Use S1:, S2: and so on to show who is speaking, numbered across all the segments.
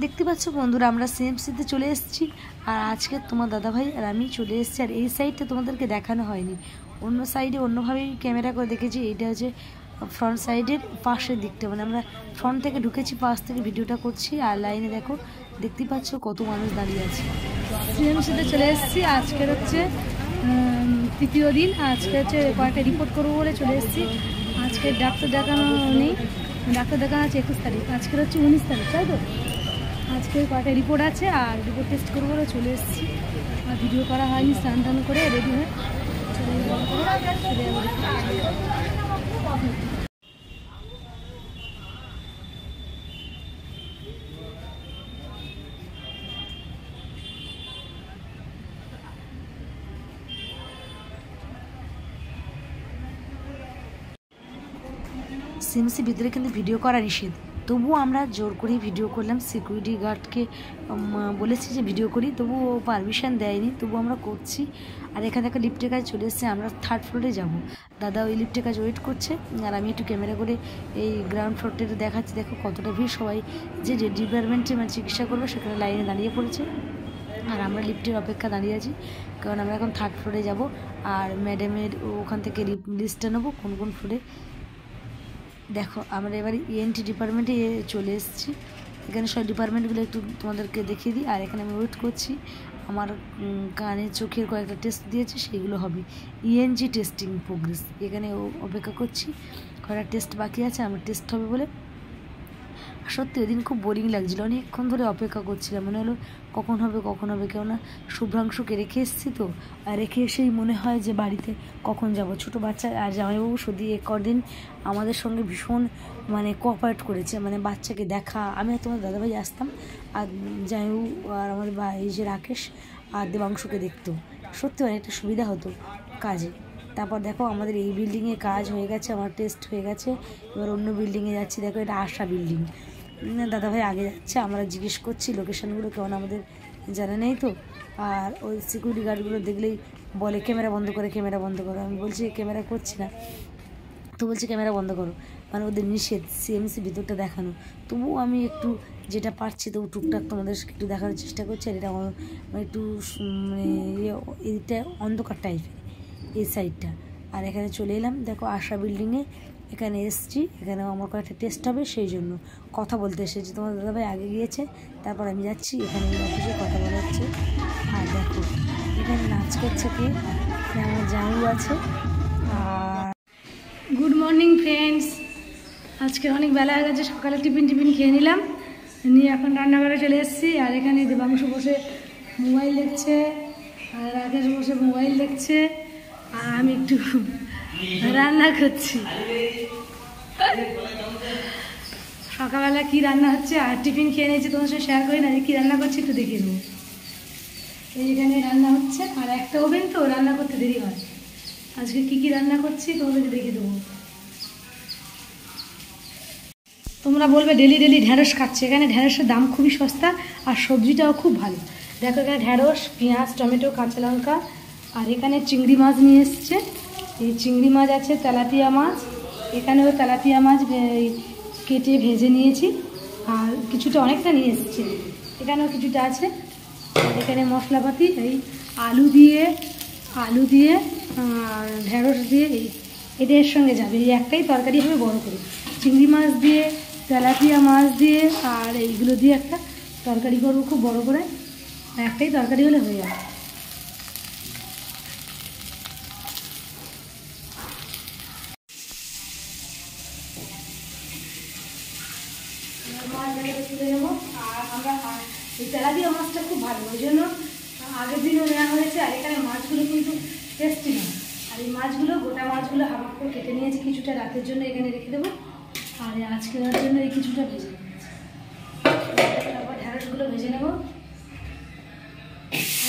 S1: দেখতে পাচ্ছ বন্ধুরা, আমরা সিএমসিতে চলে এসেছি। আর আজকে তোমার দাদাভাই আর আমি চলে এসেছি। আর এই সাইডটা তোমাদেরকে দেখানো হয়নি, অন্য সাইডে অন্যভাবেই ক্যামেরা করে দেখেছি। এইটা হচ্ছে ফ্রন্ট সাইডের পাশের দিকটা, মানে আমরা ফ্রন্ট থেকে ঢুকেছি, পাশ থেকে ভিডিওটা করছি। আর লাইনে দেখো, দেখতে পাচ্ছ কত মানুষ দাঁড়িয়ে আছে। সিএমসিতে চলে এসেছি। আজকের হচ্ছে তৃতীয় দিন। আজকে হচ্ছে কয়েকটা রিপোর্ট করবো বলে চলে এসেছি। আজকে ডাক্তার দেখানো নেই, ডাক্তার দেখানো আছে 21 তারিখ, আজকের হচ্ছে 19 তারিখ, তাই তো? আজকে কয়েকটা রিপোর্ট আছে আর রিপোর্ট টেস্ট করবো বলে চলে এসেছি। আর ভিডিও করা হয়নি, স্নান টান করে রেডি হয়ে সিএমসি ভিতরে কিন্তু ভিডিও করা নিষেধ, তবুও আমরা জোর করেই ভিডিও করলাম। সিকিউরিটি গার্ডকে বলেছি যে ভিডিও করি, তবুও পারমিশন দেয়নি, তবু আমরা করছি। আর এখানে একটা লিফটের কাজ চলে এসেছে, আমরা 3rd ফ্লোরে যাব। দাদা ওই লিফটের কাজ ওয়েট করছে, আর আমি একটু ক্যামেরা করে এই গ্রাউন্ড ফ্লোরটা দেখাচ্ছি। দেখো কতটা ভিড়, সবাই যে ডিপার্টমেন্টে মানে চিকিৎসা করবে সেখানে লাইনে দাঁড়িয়ে পড়েছে। আর আমরা লিফটের অপেক্ষা দাঁড়িয়ে আছি, কারণ আমরা এখন 3rd ফ্লোরে যাব। আর ম্যাডামের ওখান থেকে লিস্টটা নেবো কোন কোন ফ্লোরে। দেখো আমরা এবার ইএনটি ডিপার্টমেন্টে চলে এসেছি। এখানে সব ডিপার্টমেন্টগুলো একটু তোমাদেরকে দেখিয়ে দিই। আর এখানে আমি ওয়েট করছি, আমার কানে চোখের কয়েকটা টেস্ট দিয়েছে, সেইগুলো হবে ইএনজি টেস্টিং প্রোগ্রেস। এখানে অপেক্ষা করছি, কয়েকটা টেস্ট বাকি আছে, আমার টেস্ট হবে বলে। সত্যি ওই দিন খুব বোরিং লাগছিলো, অনেকক্ষণ ধরে অপেক্ষা করছিলাম, মনে হলো কখন হবে কখন হবে। কেননা শুভ্রাংশুকে রেখে এসেছি তো, আর রেখে এসেই মনে হয় যে বাড়িতে কখন যাব। ছোটো বাচ্চা আর জামাইবাবু শুধু কদিন আমাদের সঙ্গে ভীষণ মানে কোঅপারেট করেছে, মানে বাচ্চাকে দেখা। আমি তোমার দাদাভাই আসতাম, আর জামাইবাবু আর আমাদের এই যে রাকেশ আর দেবাংশুকে দেখতো, সত্যি অনেকটা সুবিধা হতো কাজে। তারপর দেখো আমাদের এই বিল্ডিংয়ে কাজ হয়ে গেছে, আমার টেস্ট হয়ে গেছে। এবার অন্য বিল্ডিংয়ে যাচ্ছি। দেখো এটা আশা বিল্ডিং, দাদাভাই আগে যাচ্ছে, আমরা জিজ্ঞেস করছি লোকেশানগুলো, কেমন আমাদের জানা নেই তো। আর ওই সিকিউরিটি গার্ডগুলো দেখলেই বলে ক্যামেরা বন্ধ করে, ক্যামেরা বন্ধ করো। আমি বলছি ক্যামেরা করছি না, তো বলছে ক্যামেরা বন্ধ করো, মানে ওদের নিষেধ সিএমসি ভিতরটা দেখানো। তবুও আমি একটু যেটা পারছি তবু টুকটাক তোমাদের একটু দেখানোর চেষ্টা করছি। আর এটা মানে একটু মানে এইটা অন্ধকার টাইপের এই সাইডটা। আর এখানে চলে এলাম, দেখো আশা বিল্ডিংয়ে এখানে এসছি। এখানে আমার কয়েকটা টেস্ট হবে, সেই জন্য কথা বলতে এসেছি। তোমার দাদাভাই আগে গিয়েছে, তারপর আমি যাচ্ছি। এখানে অফিসে কথা বলা হচ্ছে। আর দেখো এখানে নাচ করছে কে, আমার জামাইবাবু আছে। আর গুড মর্নিং ফ্রেন্ডস, আজকে অনেক বেলা হয়ে গেছে, সকালে টিফিন খেয়ে নিলাম, নিয়ে এখন রান্নাঘরে চলে এসেছি। আর এখানে দেবাংশু বসে মোবাইল দেখছে, আর রাকেশ বসে মোবাইল দেখছে, আর আমি একটু রান্না করছি। সকালবেলা কি রান্না হচ্ছে আর টিফিন খেয়ে নিয়েছি, তোমার সাথে শেয়ার করি না যে কী রান্না করছি, একটু দেখিয়ে দেবো। এইখানে রান্না হচ্ছে, আর একটা ওভেন তো রান্না করতে দেরি হয়। আজকে কি কি রান্না করছি তোমাদেরকে দেখিয়ে দেবো। তোমরা বলবে ডেলি ডেলি ঢ্যাঁড়স খাচ্ছে, এখানে ঢ্যাঁড়সের দাম খুবই সস্তা আর সবজিটাও খুব ভালো। দেখো এখানে ঢ্যাঁড়স, পেঁয়াজ, টমেটো, কাঁচা লঙ্কা। আর এখানে চিংড়ি মাছ নিয়ে এসছে, এই চিংড়ি মাছ আছে, তেলাপিয়া মাছ, এখানেও তেলাপিয়া মাছ কেটে ভেজে নিয়েছি। আর কিছুটা অনেকটা নিয়ে এসছে, এখানেও কিছুটা আছে। এখানে মশলাপাতি এই আলু দিয়ে আর ঢ্যাঁড়স দিয়ে এদের সঙ্গে যাবে। এই একটাই তরকারি হবে বড় করে, চিংড়ি মাছ দিয়ে, তেলাপিয়া মাছ দিয়ে আর এইগুলো দিয়ে একটা তরকারি করবো খুব বড় করে। একটাই তরকারি হলে হয়ে যাবে। তুলে নেবো। আর আমরা এই তেলাপিয়া মাছটা খুব ভালো, ওই জন্য আগের দিনও নেওয়া হয়েছে। আর এখানে মাছগুলো কিন্তু টেস্টি নয়। আর এই মাছগুলো, গোটা মাছগুলো হাফ করে কেটে নিয়েছি, কিছুটা রাতের জন্য এখানে রেখে দেবো। আর আজকের জন্য এই কিছুটা ভেজে নেবো, তারপর ঢ্যাঁড়সগুলো ভেজে নেব।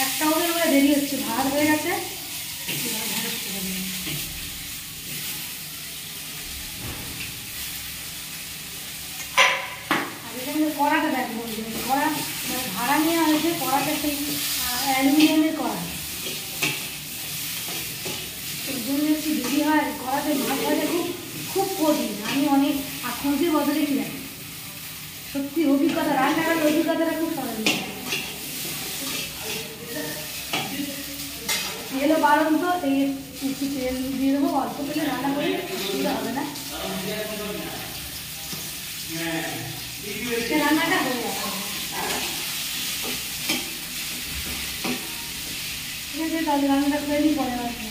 S1: একটা হবে আমরা দেরি হচ্ছে, ভাত হয়ে গেছে। ঢ্যাঁড়স ভেজে নেব। আর এখানে কড়াটা দেখবো, কড়া ভাড়া নেওয়া হয়েছে, কড়াটা সেই অ্যালুমিনিয়ামের কড়া, এই জন্য একটু দেরি হয়। কড়াতে মাছ ভাজা খুব খুব কঠিন, আমি অনেক আর খোঁজের বদলে কি রাখি। সত্যি অভিজ্ঞতা, রান্নার অভিজ্ঞতাটা খুব সহজ। তেলও বাড়ন তো, একটু তেল দিয়ে দেবো, অল্প তেলে রান্না করে অসুবিধা হবে না, রান্নাটা হয়ে যাবে। ঠিক আছে, তাহলে রান্নাটা করে নিই, পরে আসবো।